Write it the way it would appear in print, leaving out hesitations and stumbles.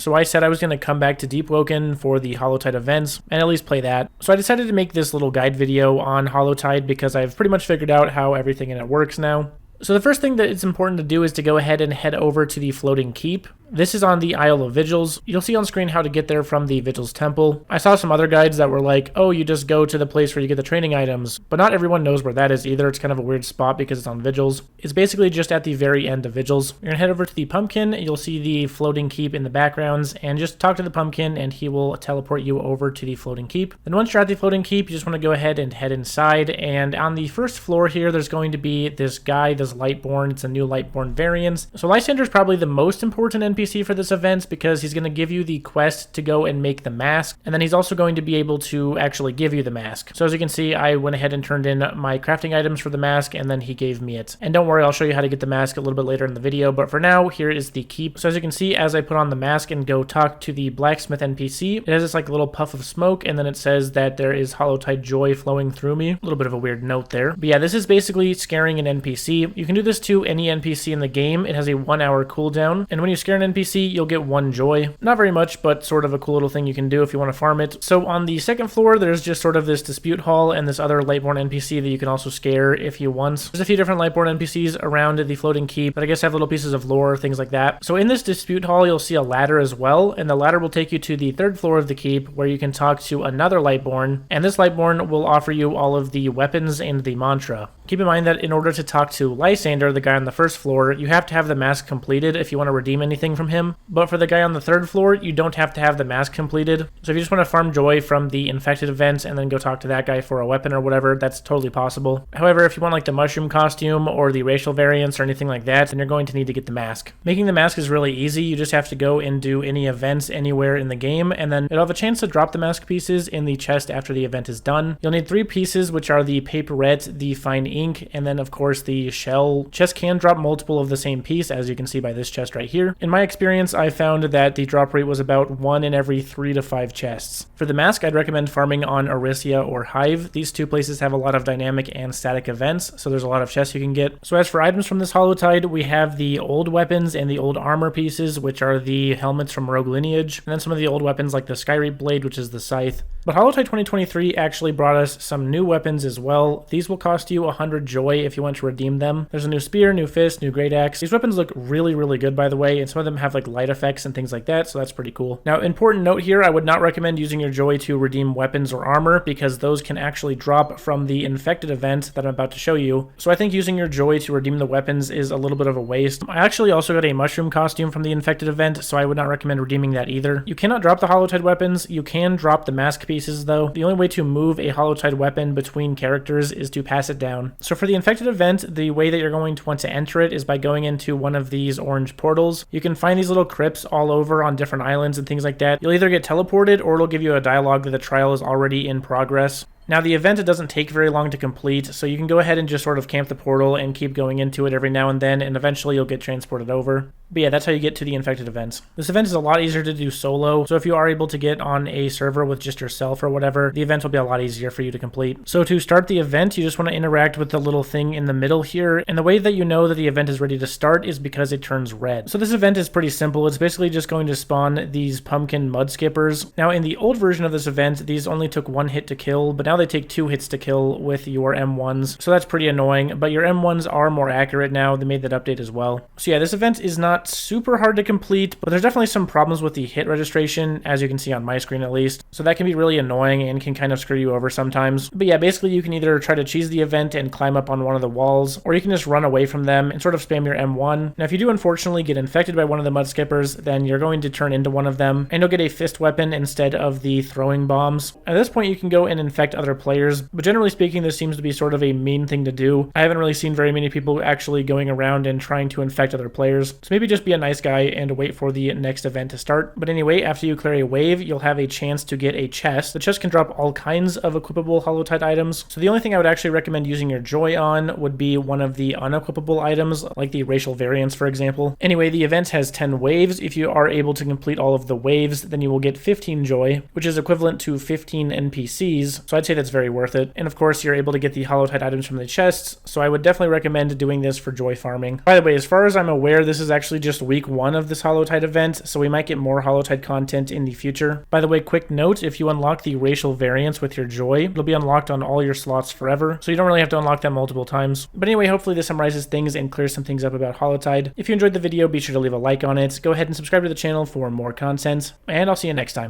So I said I was going to come back to Deepwoken for the Hallowtide events and at least play that. So I decided to make this little guide video on Hallowtide because I've pretty much figured out how everything in it works now. So the first thing that it's important to do is to go ahead and head over to the floating keep. This is on the Isle of Vigils. You'll see on screen how to get there from the Vigils Temple. I saw some other guides that were like, oh, you just go to the place where you get the training items, but not everyone knows where that is either. It's kind of a weird spot because it's on Vigils. It's basically just at the very end of Vigils. You're gonna head over to the pumpkin. You'll see the floating keep in the backgrounds and just talk to the pumpkin and he will teleport you over to the floating keep. Then once you're at the floating keep, you just want to go ahead and head inside. And on the first floor here, there's going to be this guy, this Lightborn. It's a new Lightborn variant. So Lysander is probably the most important NPC for this event because he's going to give you the quest to go and make the mask, and then he's also going to be able to actually give you the mask. So as you can see, I went ahead and turned in my crafting items for the mask, and then he gave me it. And don't worry, I'll show you how to get the mask a little bit later in the video, but for now, here is the keep. So as you can see, as I put on the mask and go talk to the blacksmith NPC, it has this like little puff of smoke, and then it says that there is Hallowtide joy flowing through me. A little bit of a weird note there. But yeah, this is basically scaring an NPC. You can do this to any NPC in the game. It has a 1 hour cooldown, and when you scare an NPC, you'll get 1 joy. Not very much, but sort of a cool little thing you can do if you want to farm it. So on the second floor, there's just sort of this dispute hall and this other Lightborn NPC that you can also scare if you want. There's a few different Lightborn NPCs around the floating keep that I guess have little pieces of lore, things like that. So in this dispute hall, you'll see a ladder as well, and the ladder will take you to the 3rd floor of the keep where you can talk to another Lightborn, and this Lightborn will offer you all of the weapons and the mantra. Keep in mind that in order to talk to Lysander, the guy on the 1st floor, you have to have the mask completed if you want to redeem anything from him. But for the guy on the 3rd floor, you don't have to have the mask completed. So if you just want to farm joy from the infected event and then go talk to that guy for a weapon or whatever, that's totally possible. However, if you want like the mushroom costume or the racial variants or anything like that, then you're going to need to get the mask. Making the mask is really easy. You just have to go and do any events anywhere in the game, and then you'll have a chance to drop the mask pieces in the chest after the event is done. You'll need 3 pieces, which are the paperette, the fine ink, and then of course the shell. Chests can drop multiple of the same piece, as you can see by this chest right here. In my experience, I found that the drop rate was about 1 in every 3 to 5 chests. For the mask, I'd recommend farming on Arisia or Hive. These 2 places have a lot of dynamic and static events, so there's a lot of chests you can get. So as for items from this Hallowtide, we have the old weapons and the old armor pieces, which are the helmets from Rogue Lineage, and then some of the old weapons like the Skyreap blade, which is the scythe. But Hallowtide 2023 actually brought us some new weapons as well. These will cost you 100 joy if you want to redeem them. There's a new spear, new fist, new greataxe. These weapons look really, really good, by the way, and some of them have like light effects and things like that, so that's pretty cool. Now, important note here, I would not recommend using your joy to redeem weapons or armor because those can actually drop from the infected event that I'm about to show you. So I think using your joy to redeem the weapons is a little bit of a waste. I actually also got a mushroom costume from the infected event, so I would not recommend redeeming that either. You cannot drop the Hallowtide weapons. You can drop the mask pieces though. The only way to move a Hallowtide weapon between characters is to pass it down. So for the infected event, the way that you're going to want to enter it is by going into one of these orange portals. You can find these little crypts all over on different islands and things like that. You'll either get teleported or it'll give you a dialogue that the trial is already in progress. Now the event, it doesn't take very long to complete, so you can go ahead and just sort of camp the portal and keep going into it every now and then, and eventually you'll get transported over. But yeah, that's how you get to the infected events. This event is a lot easier to do solo, so if you are able to get on a server with just yourself or whatever, the event will be a lot easier for you to complete. So to start the event, you just want to interact with the little thing in the middle here, and the way that you know that the event is ready to start is because it turns red. So this event is pretty simple. It's basically just going to spawn these pumpkin mud skippers. Now in the old version of this event, these only took 1 hit to kill, but now they take 2 hits to kill with your M1s, so that's pretty annoying, but your M1s are more accurate now. They made that update as well. So yeah, this event is not super hard to complete, but there's definitely some problems with the hit registration, as you can see on my screen at least, so that can be really annoying and can kind of screw you over sometimes. But yeah, basically you can either try to cheese the event and climb up on one of the walls, or you can just run away from them and sort of spam your M1. Now if you do unfortunately get infected by one of the mud skippers, then you're going to turn into one of them, and you'll get a fist weapon instead of the throwing bombs. At this point you can go and infect other players, but generally speaking, this seems to be sort of a mean thing to do. I haven't really seen very many people actually going around and trying to infect other players, so maybe just be a nice guy and wait for the next event to start. But anyway, after you clear a wave, you'll have a chance to get a chest. The chest can drop all kinds of equipable Hallowtide items, so the only thing I would actually recommend using your joy on would be one of the unequipable items, like the racial variants, for example. Anyway, the event has 10 waves. If you are able to complete all of the waves, then you will get 15 joy, which is equivalent to 15 NPCs, so I'd say that's very worth it. And of course, you're able to get the Hallowtide items from the chests, so I would definitely recommend doing this for joy farming. By the way, as far as I'm aware, this is actually just week 1 of this Hallowtide event, so we might get more Hallowtide content in the future. By the way, quick note, if you unlock the racial variants with your joy, it'll be unlocked on all your slots forever, so you don't really have to unlock that multiple times. But anyway, hopefully this summarizes things and clears some things up about Hallowtide. If you enjoyed the video, be sure to leave a like on it, go ahead and subscribe to the channel for more content, and I'll see you next time.